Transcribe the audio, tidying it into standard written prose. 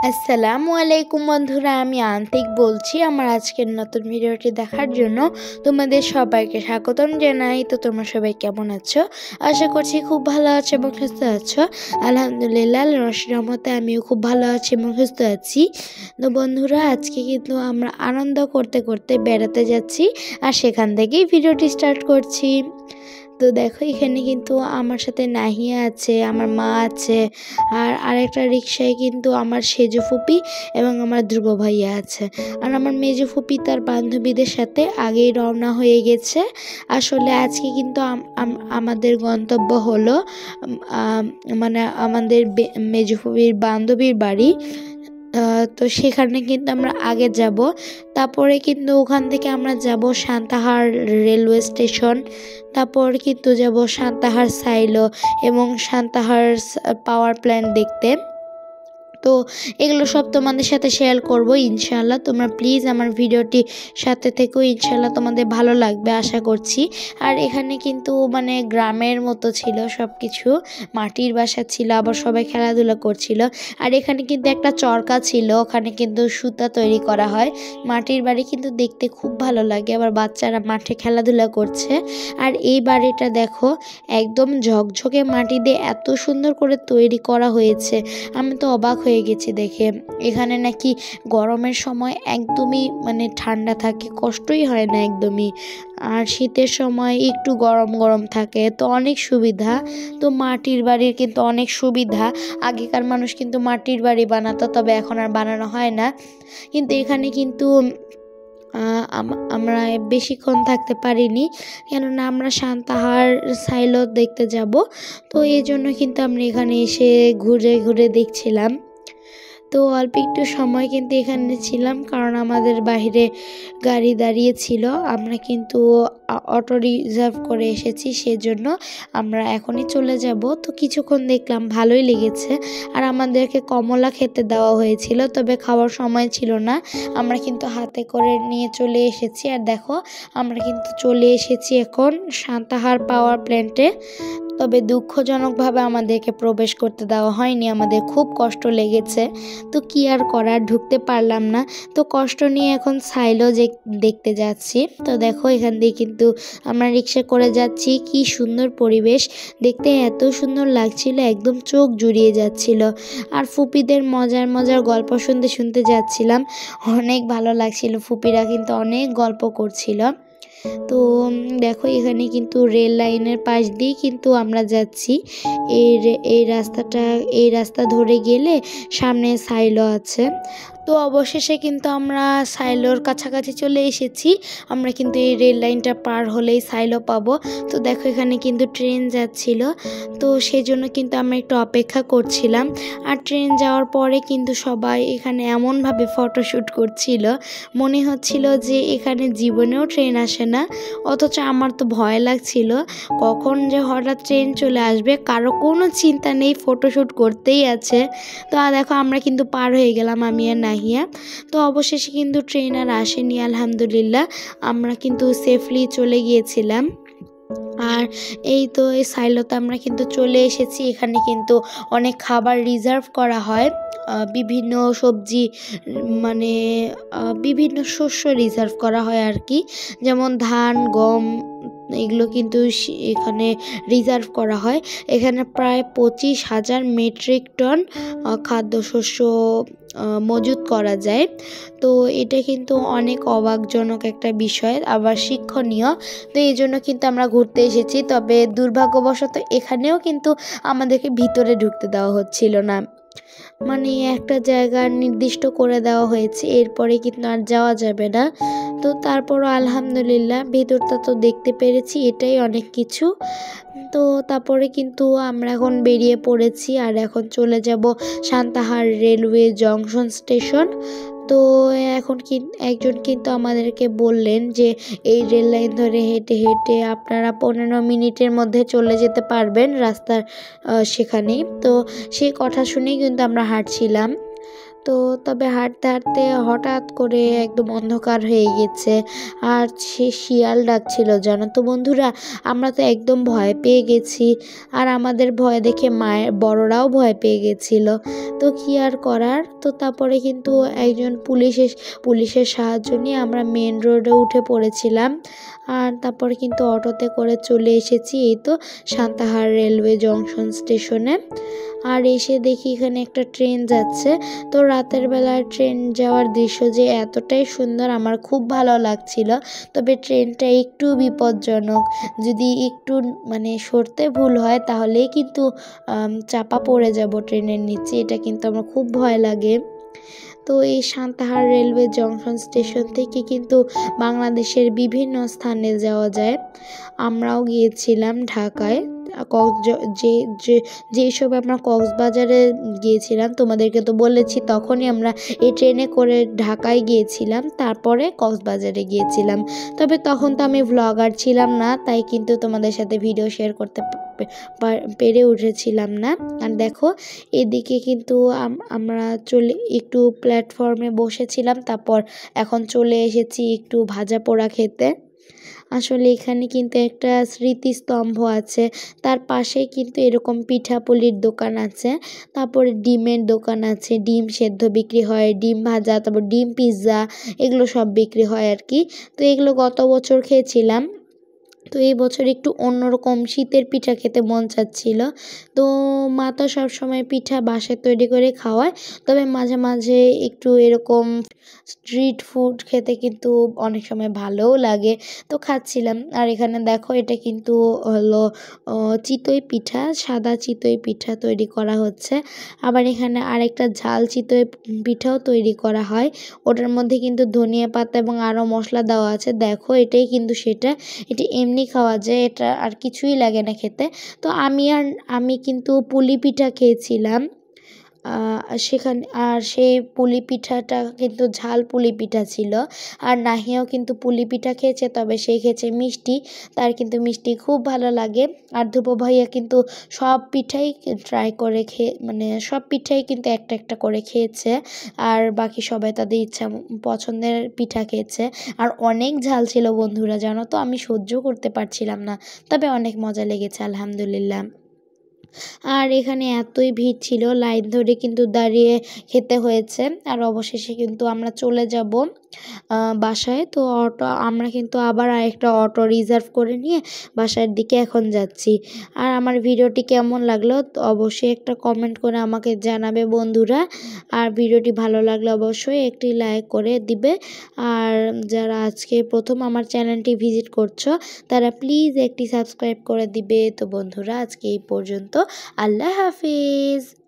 আসসালামু আলাইকুম বন্ধুরা, আমি আন্তিক বলছি আমার আজকের নতুন ভিডিওটি দেখার জন্য তোমাদের সবাইকে স্বাগতম জানাই। তো তোমরা সবাই কেমন আছো? আশা করছি খুব ভালো আছো এবং সুস্থ আছো। আলহামদুলিল্লাহ, আল্লাহর রহমতে আমিও খুব ভালো আছি এবং সুস্থ আছি। তো বন্ধুরা, আজকে কিন্তু আমরা আনন্দ করতে করতে বেড়াতে যাচ্ছি আর সেখান থেকেই ভিডিওটি স্টার্ট করছি। তো দেখো, এখানে কিন্তু আমার সাথে নাহিয়া আছে, আমার মা আছে, আর আরেকটা রিক্সায় কিন্তু আমার সেজো ফুপি এবং আমার ধ্রুব ভাইয়া আছে। আর আমার মেজো ফুপি তার বান্ধবীদের সাথে আগেই রওনা হয়ে গেছে। আসলে আজকে কিন্তু আমাদের গন্তব্য হলো মানে আমাদের মেজো ফুপির বান্ধবীর বাড়ি। তো সেখানে কিন্তু আমরা আগে যাব, তারপরে কিন্তু ওখান থেকে আমরা যাব সান্তাহার রেলওয়ে স্টেশন, তারপর কিন্তু যাব সান্তাহার সাইলো এবং সান্তাহার পাওয়ার প্ল্যান্ট দেখতে। তো এগুলো সব তোমাদের সাথে শেয়ার করব ইনশাআল্লাহ। তোমরা প্লিজ আমার ভিডিওটি সাথে থেকেও, ইনশাআল্লাহ তোমাদের ভালো লাগবে আশা করছি। আর এখানে কিন্তু গ্রামের মতো ছিল সব কিছু, মাটির বাসা ছিল, আবার সবাই খেলাধুলা করছিল। আর এখানে কিন্তু একটা চরকা ছিল, ওখানে কিন্তু সুতা তৈরি করা হয়। মাটির বাড়ি কিন্তু দেখতে খুব ভালো লাগে, আবার বাচ্চারা মাঠে খেলাধুলা করছে। আর এই বাড়িটা দেখো, একদম ঝকঝকে মাটি দিয়ে এত সুন্দর করে তৈরি করা হয়েছে, আমি তো অবাক হয়ে গেছি দেখে। এখানে নাকি গরমের সময় একদমই ঠান্ডা থাকে, কষ্টই হয় না একদমই। আর শীতের সময় একটু গরম গরম থাকে, তো অনেক সুবিধা। তো মাটির বাড়ির কিন্তু অনেক সুবিধা। আগেকার মানুষ কিন্তু মাটির বাড়ি বানাতো, তবে এখন আর বানানো হয় না। কিন্তু এখানে কিন্তু আমরা বেশিক্ষণ থাকতে পারিনি, কেননা আমরা সান্তাহার সাইলো দেখতে যাব। তো এই জন্য কিন্তু আমরা এখানে এসে ঘুরে ঘুরে দেখছিলাম। তো অল্প একটু সময় কিন্তু এখানে ছিলাম, কারণ আমাদের বাইরে গাড়ি দাঁড়িয়ে ছিল। আমরা কিন্তু অটো রিজার্ভ করে এসেছি, সেজন্য আমরা এখনই চলে যাব। তো কিছুক্ষণ দেখলাম, ভালোই লেগেছে। আর আমাদেরকে কমলা খেতে দেওয়া হয়েছিল, তবে খাওয়ার সময় ছিল না, আমরা কিন্তু হাতে করে নিয়ে চলে এসেছি। আর দেখো, আমরা কিন্তু চলে এসেছি এখন সান্তাহার পাওয়ার প্ল্যান্টে। তবে দুঃখজনকভাবে আমাদেরকে প্রবেশ করতে দেওয়া হয়নি, আমাদের খুব কষ্ট লেগেছে। তো কি আর করার, ঢুকতে পারলাম না। তো কষ্ট নিয়ে এখন সাইলো যে দেখতে যাচ্ছি। তো দেখো, এখান দিয়ে কিন্তু আমরা রিক্সা করে যাচ্ছি। কি সুন্দর পরিবেশ, দেখতে এত সুন্দর লাগছিল, একদম চোখ জুড়িয়ে যাচ্ছিল। আর ফুপিদের মজার মজার গল্প শুনতে শুনতে যাচ্ছিলাম, অনেক ভালো লাগছিল। ফুপিরা কিন্তু অনেক গল্প করছিল। তো দেখো, এখানে কিন্তু রেল লাইনের পাশ দিয়ে কিন্তু আমরা যাচ্ছি। এই রাস্তা ধরে গেলে সামনে সাইলো আছে। তো অবশেষে কিন্তু আমরা সাইলোর কাছাকাছি চলে এসেছি। আমরা কিন্তু এই রেল লাইনটা পার হলেই সাইলো পাবো। তো দেখো, এখানে কিন্তু ট্রেন যাচ্ছিল, তো সেই জন্য কিন্তু আমরা একটু অপেক্ষা করছিলাম। আর ট্রেন যাওয়ার পরে কিন্তু সবাই এখানে এমনভাবে ফটোশ্যুট করছিল, মনে হচ্ছিল যে এখানে জীবনেও ট্রেন আসে না। অথচ আমার তো ভয় লাগছিল, কখন যে হঠাৎ ট্রেন চলে আসবে, কারো কোনো চিন্তা নেই, ফটোশ্যুট করতেই আছে। তো দেখো, আমরা কিন্তু পার হয়ে গেলাম, আমি আর নাহিয়া। তো অবশেষে কিন্তু ট্রেন আর আসেনি, আলহামদুলিল্লাহ, আমরা কিন্তু সেফলি চলে গিয়েছিলাম। আর এই তো এই সাইলোতে আমরা কিন্তু চলে এসেছি। এখানে কিন্তু অনেক খাবার রিজার্ভ করা হয়, বিভিন্ন সবজি বিভিন্ন শস্য রিজার্ভ করা হয় আর কি, যেমন ধান, গম, এগুলো কিন্তু এখানে রিজার্ভ করা হয়। এখানে প্রায় 25,000 মেট্রিক টন খাদ্যশস্য মজুত করা যায়। তো এটা কিন্তু অনেক অবাকজনক একটা বিষয়, আবার শিক্ষণীয়। তো এই জন্য কিন্তু আমরা ঘুরতে এসেছি। তবে দুর্ভাগ্যবশত এখানেও কিন্তু আমাদেরকে ভিতরে ঢুকতে দেওয়া হচ্ছিল না, একটা জায়গা নির্দিষ্ট করে দেওয়া হয়েছে, এরপরে কিন্তু আর যাওয়া যাবে না। তো তারপরও আলহামদুলিল্লাহ, ভেতরটা তো দেখতে পেরেছি, এটাই অনেক কিছু। তো তারপরে কিন্তু আমরা এখন বেরিয়ে পড়েছি, আর এখন চলে যাব সান্তাহার রেলওয়ে জংশন স্টেশন। তো এখন একজন কিন্তু আমাদেরকে বললেন যে এই রেল লাইন ধরে হেঁটে হেঁটে আপনারা 15 মিনিটের মধ্যে চলে যেতে পারবেন রাস্তার সেখানেই। তো সেই কথা শুনেই কিন্তু আমরা হাঁটছিলাম। তো তবে হাঁটতে হাঁটতে হঠাৎ করে একদম অন্ধকার হয়ে গেছে, আর সে শিয়াল ডাকছিল জানো তো বন্ধুরা। আমরা তো একদম ভয় পেয়ে গেছি, আর আমাদের ভয় দেখে মায়ের বড়রাও ভয় পেয়ে গেছিল। তো কি আর করার, তো তারপরে কিন্তু একজন পুলিশের সাহায্য নিয়ে আমরা মেন রোডে উঠে পড়েছিলাম। আর তারপরে কিন্তু অটোতে করে চলে এসেছি এই তো সান্তাহার রেলওয়ে জংশন স্টেশনে। আর এসে দেখি এখানে একটা ট্রেন যাচ্ছে। তো রাতের বেলায় ট্রেন যাওয়ার দৃশ্য যে এতটাই সুন্দর, আমার খুব ভালো লাগছিল। তবে ট্রেনটা একটু বিপজ্জনক, যদি একটু মানে সরতে ভুল হয় তাহলেই কিন্তু চাপা পড়ে যাব ট্রেনের নিচে, এটা কিন্তু আমার খুব ভয় লাগে। তো এই সান্তাহার রেলওয়ে জংশন স্টেশন থেকে কিন্তু বাংলাদেশের বিভিন্ন স্থানে যাওয়া যায়। আমরাও গিয়েছিলাম ঢাকায়, যেই সময় আমরা কক্সবাজারে গিয়েছিলাম তোমাদেরকে তো বলেছি, তখনই আমরা এই ট্রেনে করে ঢাকায় গিয়েছিলাম, তারপরে কক্সবাজারে গিয়েছিলাম। তবে তখন তো আমি ভ্লগার ছিলাম না, তাই কিন্তু তোমাদের সাথে ভিডিও শেয়ার করতে পেরে উঠেছিলাম না। আর দেখো এদিকে কিন্তু আমরা একটু প্ল্যাটফর্মে বসেছিলাম, তারপর এখন চলে এসেছি একটু ভাজা পোড়া খেতে। আসলে এখানে কিন্তু একটা স্মৃতিস্তম্ভ আছে, তার পাশে কিন্তু এরকম পিঠাপুলির দোকান আছে, তারপরে ডিমের দোকান আছে, ডিম সেদ্ধ বিক্রি হয়, ডিম ভাজা, তারপর ডিম পিৎজা, এগুলো সব বিক্রি হয় আর কি। তো এগুলো গত বছর খেয়েছিলাম। তো এই বছর একটু অন্যরকম শীতের পিঠা খেতে মন চাচ্ছিল। তো মা তো সবসময় পিঠা বাসায় তৈরি করে খাওয়ায়, তবে মাঝে মাঝে একটু এরকম স্ট্রিট ফুড খেতে কিন্তু অনেক সময় ভালোও লাগে, তো খাচ্ছিলাম। আর এখানে দেখো এটা কিন্তু হলো চিতই পিঠা, সাদা চিতই পিঠা তৈরি করা হচ্ছে। আবার এখানে আরেকটা ঝাল চিতই পিঠাও তৈরি করা হয়, ওটার মধ্যে কিন্তু ধনিয়া পাতা এবং আরও মশলা দেওয়া আছে। দেখো এটাই কিন্তু সেটা, এটা এমনি খাওয়া যায়, এটা আর কিছুই লাগে না খেতে। তো আমি কিন্তু পুলি পিঠা খেয়েছিলাম সেখানে, আর সেই পুলি পিঠাটা কিন্তু ঝাল পুলি পিঠা ছিল। আর নাহিয়াও কিন্তু পুলি পিঠা খেয়েছে, তবে সে খেয়েছে মিষ্টি, তার কিন্তু মিষ্টি খুব ভালো লাগে। আর ধ্রুব ভাইয়া কিন্তু সব পিঠাই ট্রাই করে মানে সব পিঠাই কিন্তু একটা একটা করে খেয়েছে, আর বাকি সবাই তাদের ইচ্ছা পছন্দের পিঠা খেয়েছে। আর অনেক ঝাল ছিল বন্ধুরা, জানো তো আমি সহ্য করতে পারছিলাম না, তবে অনেক মজা লেগেছে আলহামদুলিল্লাহ। আর এখানে এতই ভিড় ছিল, লাইন ধরে কিন্তু দাঁড়িয়ে খেতে হয়েছে। আর অবশেষে কিন্তু আমরা চলে যাব বাসায়। তো আমরা কিন্তু আবার আরেকটা অটো রিজার্ভ করে নিয়ে বাসার দিকে এখন যাচ্ছি। আর আমার ভিডিওটি কেমন লাগলো তো অবশ্যই একটা কমেন্ট করে আমাকে জানাবে বন্ধুরা। আর ভিডিওটি ভালো লাগলে অবশ্যই একটি লাইক করে দিবে। আর যারা আজকে প্রথম আমার চ্যানেলটি ভিজিট করছো তারা প্লিজ একটি সাবস্ক্রাইব করে দিবে। তো বন্ধুরা আজকে এই পর্যন্ত, আল্লাহ হাফিজ।